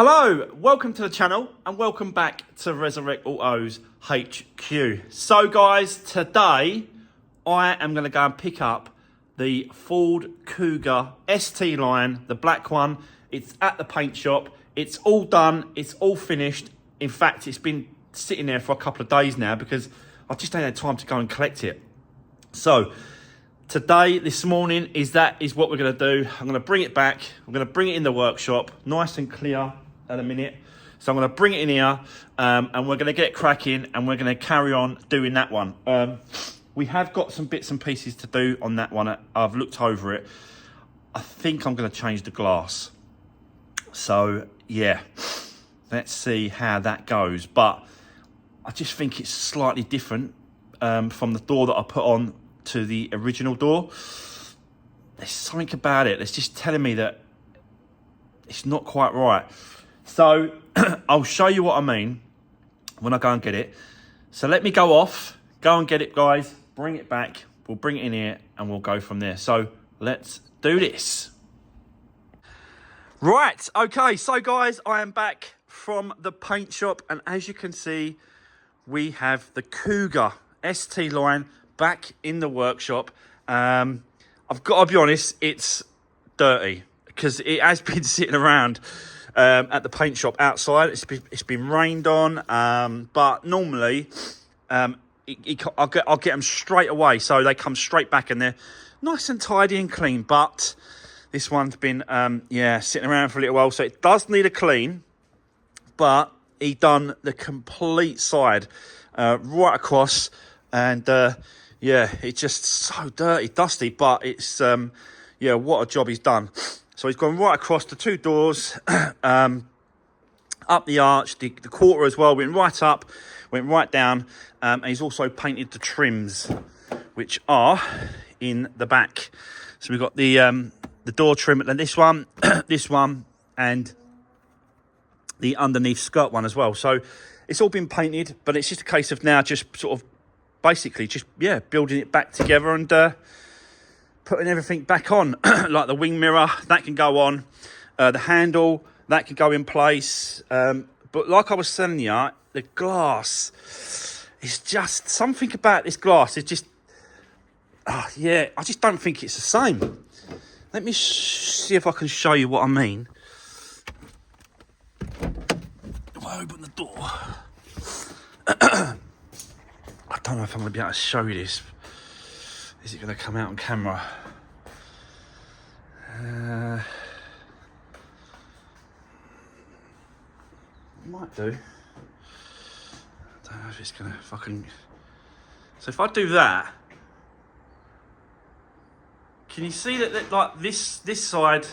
Hello, welcome to the channel and welcome back to Resurwreck Autos HQ. So guys, today I am going to go and pick up the Ford Kuga ST line, the black one. It's at the paint shop. It's all done. It's all finished. In fact, it's been sitting there for a couple of days now because I just ain't had time to go and collect it. So today, this morning, is what we're going to do. I'm going to bring it back. I'm going to bring it in the workshop, nice and clear at a minute. So I'm going to bring it in here and we're going to get cracking and we're going to carry on doing that one. We have got some bits and pieces to do on that one. I've looked over it. I think I'm going to change the glass. So yeah, let's see how that goes. But I just think it's slightly different from the door that I put on to the original door. There's something about it that's just telling me that it's not quite right. So I'll show you what I mean when I go and get it. So let me go off, go and get it, guys, bring it back. We'll bring it in here and we'll go from there. So let's do this. Right, okay, so guys, I am back from the paint shop and as you can see, we have the Kuga ST line back in the workshop. I've got to be honest, it's dirty because it has been sitting around at the paint shop outside. It's been rained on, but normally I'll get them straight away, so they come straight back and they're nice and tidy and clean. But this one's been sitting around for a little while, so it does need a clean. But he done the complete side right across, and it's just so dirty, dusty. But it's what a job he's done. So he's gone right across the two doors, up the arch, the quarter as well, went right up, went right down, and he's also painted the trims, which are in the back. So we've got the door trim, and this one, this one, and the underneath skirt one as well. So it's all been painted, but it's just a case of now just sort of basically just, building it back together and putting everything back on. Like the wing mirror, that can go on. The handle, that can go in place. But like I was telling you, the glass is just something about this glass. It's just, I just don't think it's the same. Let me see if I can show you what I mean. If I open the door. I don't know if I'm going to be able to show you this. Is it going to come out on camera? Might do. I don't know if it's going to fucking... So if I do that, can you see that like this side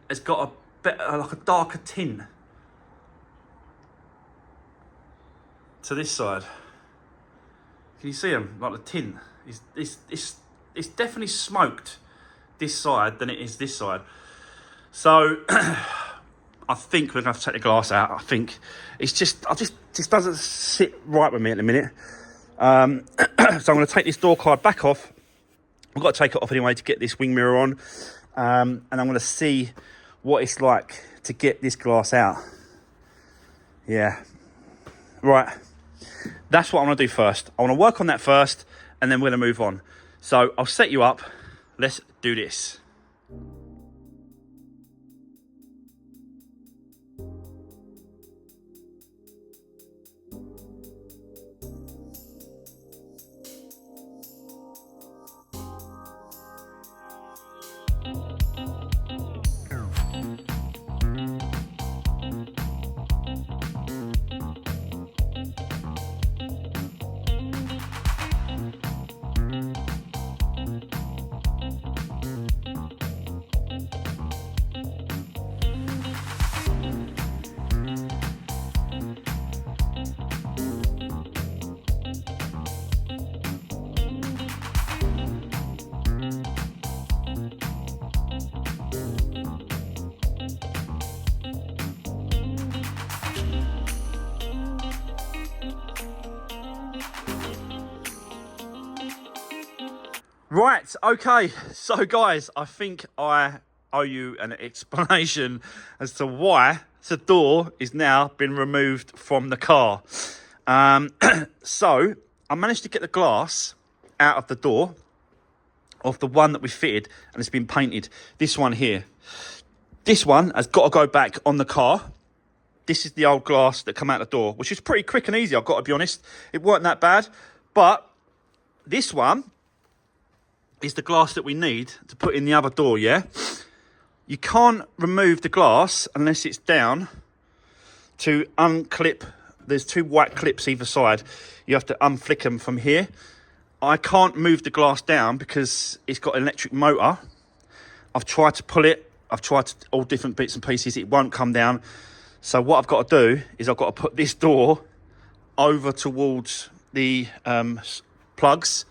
has got a better, like a darker tint to this side? Can you see them? Like the tint, it's definitely smoked this side than it is this side. So I think we're gonna have to take the glass out. I think it's just doesn't sit right with me at the minute. So I'm gonna take this door card back off. I've got to take it off anyway to get this wing mirror on, and I'm gonna see what it's like to get this glass out. Yeah, right. That's what I'm going to do first. I want to work on that first, and then we're going to move on. So I'll set you up. Let's do this. Right, okay, so guys, I think I owe you an explanation as to why the door is now been removed from the car. So I managed to get the glass out of the door of the one that we fitted, and it's been painted. This one here. This one has got to go back on the car. This is the old glass that come out the door, which is pretty quick and easy, I've got to be honest. It weren't that bad. But this one is the glass that we need to put in the other door, yeah? You can't remove the glass unless it's down to unclip. There's 2 white clips either side. You have to unflick them from here. I can't move the glass down because it's got an electric motor. I've tried to pull it. I've tried all different bits and pieces. It won't come down. So what I've got to do is I've got to put this door over towards the plugs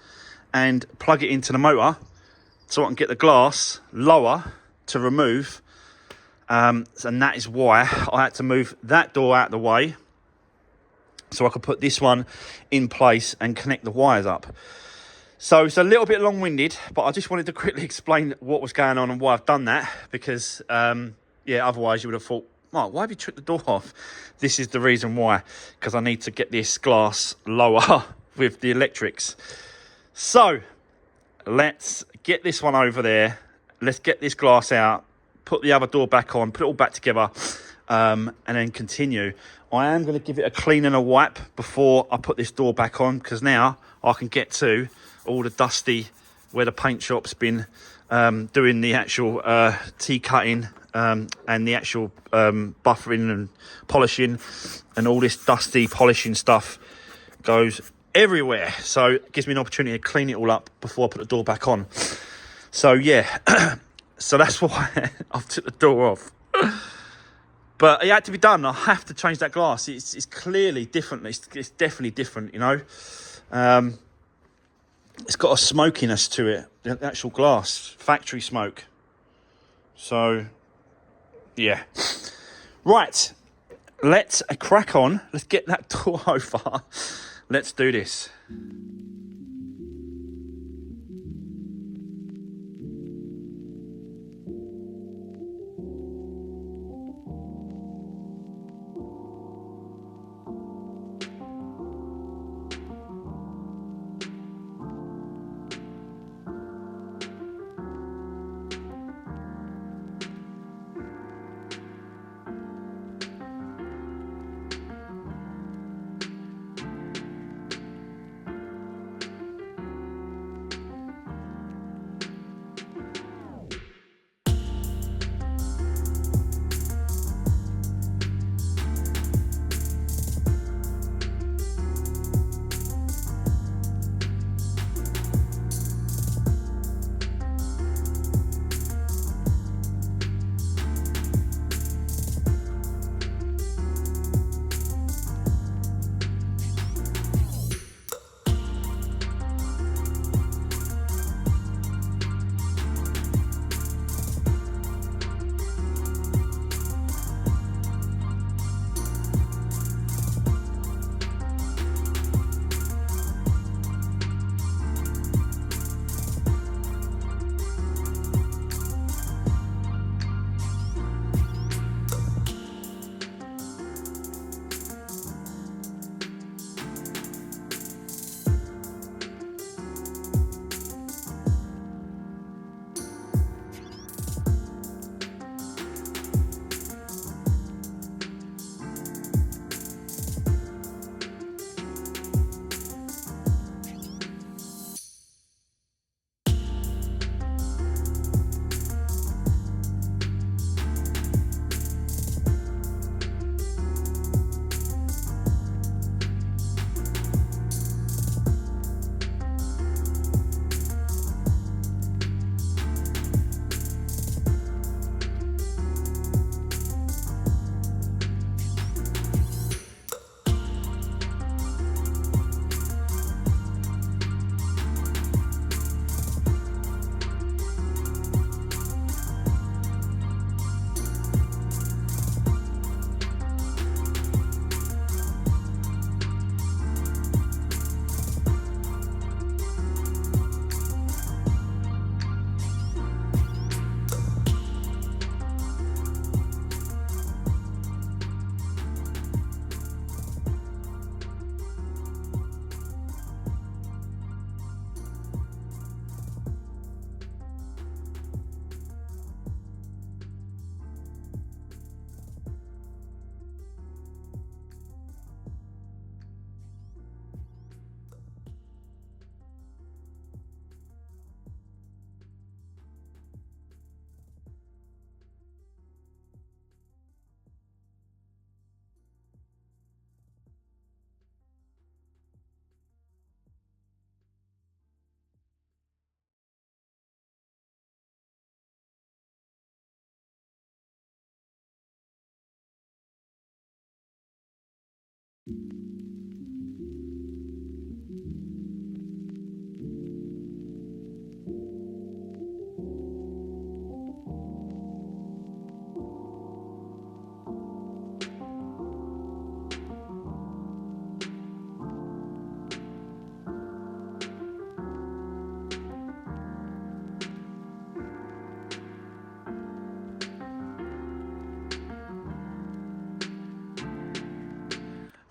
and plug it into the motor so I can get the glass lower to remove. And that is why I had to move that door out of the way so I could put this one in place and connect the wires up. So it's a little bit long-winded, but I just wanted to quickly explain what was going on and why I've done that, because, yeah, otherwise you would have thought, Mark, why have you took the door off? This is the reason why, because I need to get this glass lower with the electrics. So let's get this one over there. Let's get this glass out, put the other door back on, put it all back together, and then continue. I am going to give it a clean and a wipe before I put this door back on, because now I can get to all the dusty where the paint shop's been doing the actual tea cutting and the actual buffering and polishing, and all this dusty polishing stuff goes everywhere. So it gives me an opportunity to clean it all up before I put the door back on. So yeah, so that's why I've took the door off. But it had to be done. I have to change that glass. It's clearly different. It's definitely different, you know. It's got a smokiness to it, the actual glass, factory smoke. So, yeah. Right, let's crack on. Let's get that door over. Let's do this.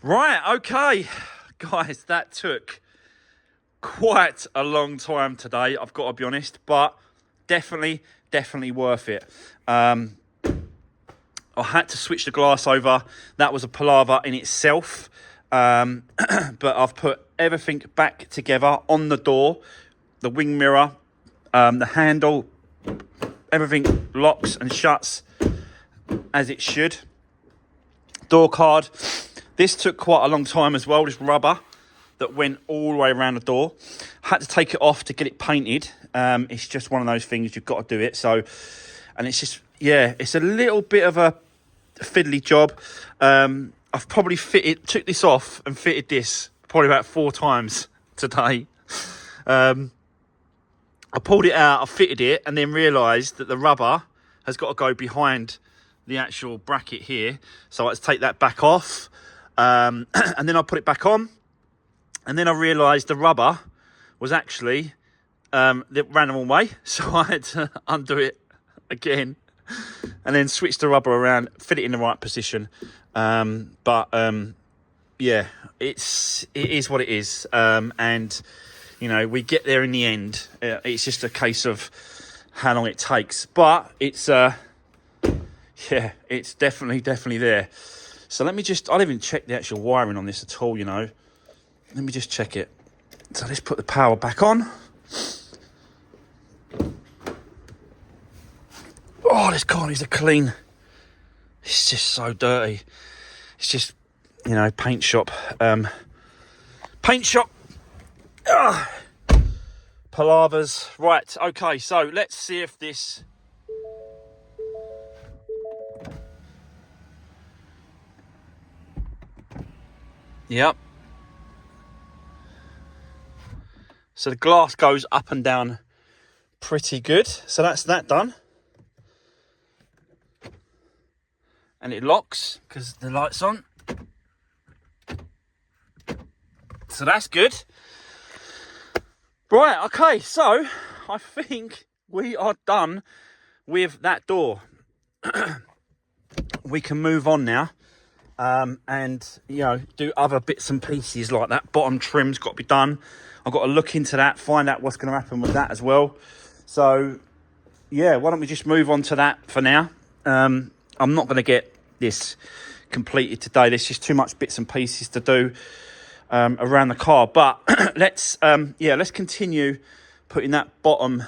Right, okay, guys, that took quite a long time today, I've got to be honest, but definitely worth it. I had to switch the glass over. That was a palaver in itself, but I've put everything back together on the door, the wing mirror, the handle, everything locks and shuts as it should. Door card. This took quite a long time as well, this rubber that went all the way around the door. Had to take it off to get it painted. It's just one of those things, you've got to do it. So, and it's just, yeah, it's a little bit of a fiddly job. I've probably took this off and fitted this probably about 4 times today. I pulled it out, I fitted it, and then realised that the rubber has got to go behind the actual bracket here. So I had to take that back off. And then I put it back on, and then I realised the rubber was actually that ran the wrong way, so I had to undo it again, and then switch the rubber around, fit it in the right position. Yeah, it is what it is, and you know, we get there in the end. It's just a case of how long it takes, but it's yeah, it's definitely there. So let me just, I didn't even check the actual wiring on this at all, you know. Let me just check it. So let's put the power back on. Oh, this car needs a clean. It's just so dirty. It's just, you know, paint shop. Palavers. Right, okay, so let's see if this... Yep. So the glass goes up and down pretty good. So that's that done. And it locks because the light's on. So that's good. Right, okay, so I think we are done with that door. We can move on now. And, you know, do other bits and pieces like that. Bottom trim's got to be done. I've got to look into that, find out what's going to happen with that as well. So, yeah, why don't we just move on to that for now? I'm not going to get this completed today. There's just too much bits and pieces to do around the car. But let's continue putting that bottom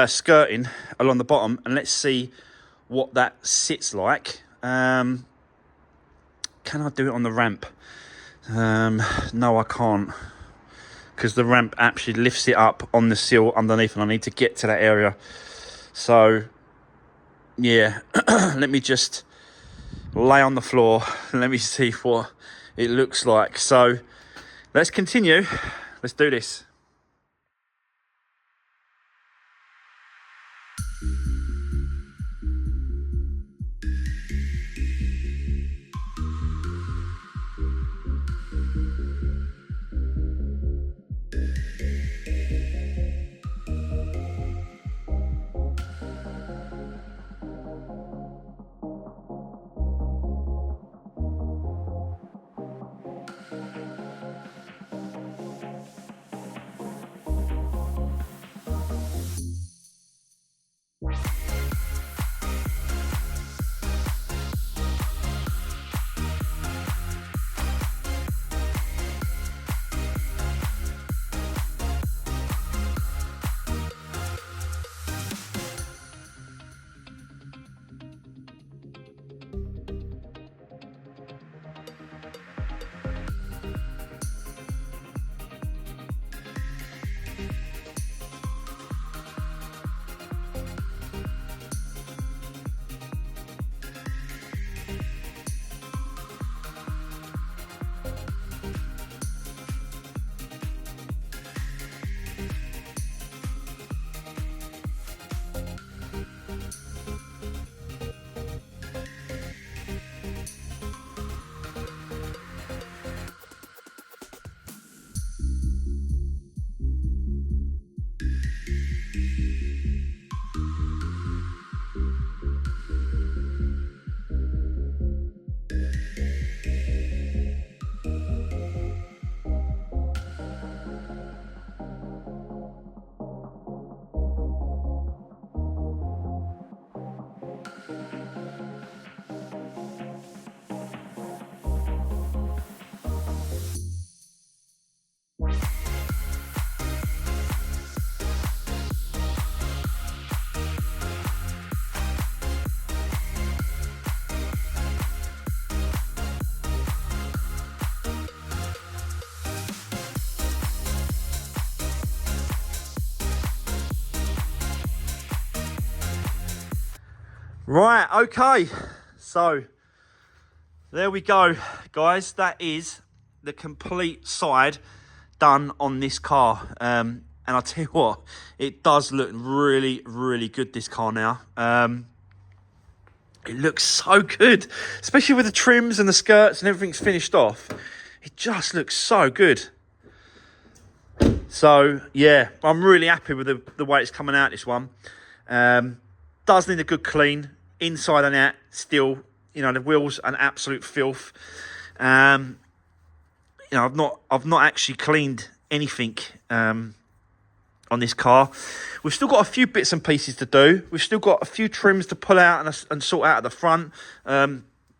skirting along the bottom, and let's see what that sits like. Can I do it on the ramp? No, I can't, because the ramp actually lifts it up on the sill underneath, and I need to get to that area. So yeah, let me just lay on the floor and let me see what it looks like. So let's continue. Let's do this. Right, okay. So, there we go, guys. That is the complete side done on this car. And I'll tell you what, it does look really, really good, this car now. It looks so good, especially with the trims and the skirts and everything's finished off. It just looks so good. So, yeah, I'm really happy with the way it's coming out, this one. Does need a good clean, inside and out still. You know, the wheels an absolute filth. You know, I've not actually cleaned anything on this car. We've still got a few bits and pieces to do. We've still got a few trims to pull out and sort out at the front.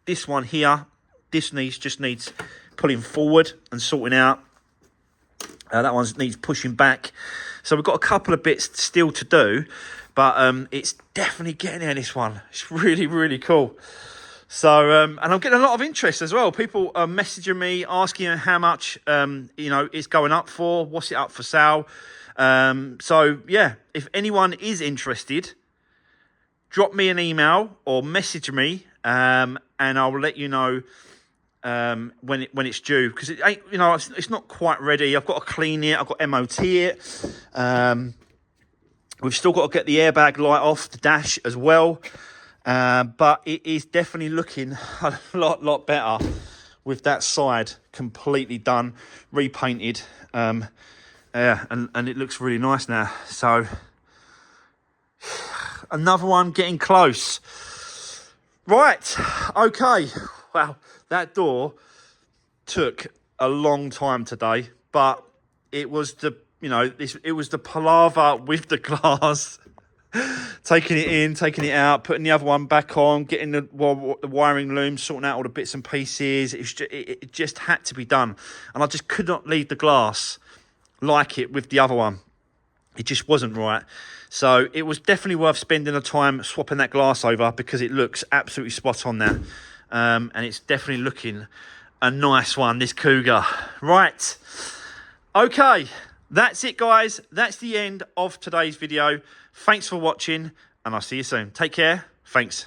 This one here, this just needs pulling forward and sorting out. That one needs pushing back. So we've got a couple of bits still to do, but it's definitely getting there, this one. It's really, really cool. So, and I'm getting a lot of interest as well. People are messaging me, asking how much, you know, it's going up for, what's it up for sale. So, yeah, if anyone is interested, drop me an email or message me, and I will let you know when it's due, because it ain't, you know, it's not quite ready. I've got to clean it. I've got to MOT it. We've still got to get the airbag light off the dash as well. But it is definitely looking a lot better with that side completely done, repainted. Yeah, and it looks really nice now. So another one getting close. Right, okay. Wow, that door took a long time today, but it was the, you know, it was the palaver with the glass. Taking it in, taking it out, putting the other one back on, getting the wiring loom, sorting out all the bits and pieces. It just had to be done. And I just could not leave the glass like it with the other one. It just wasn't right. So it was definitely worth spending the time swapping that glass over, because it looks absolutely spot on now. And it's definitely looking a nice one, this Kuga. Right. Okay. That's it, guys. That's the end of today's video. Thanks for watching, and I'll see you soon. Take care. Thanks.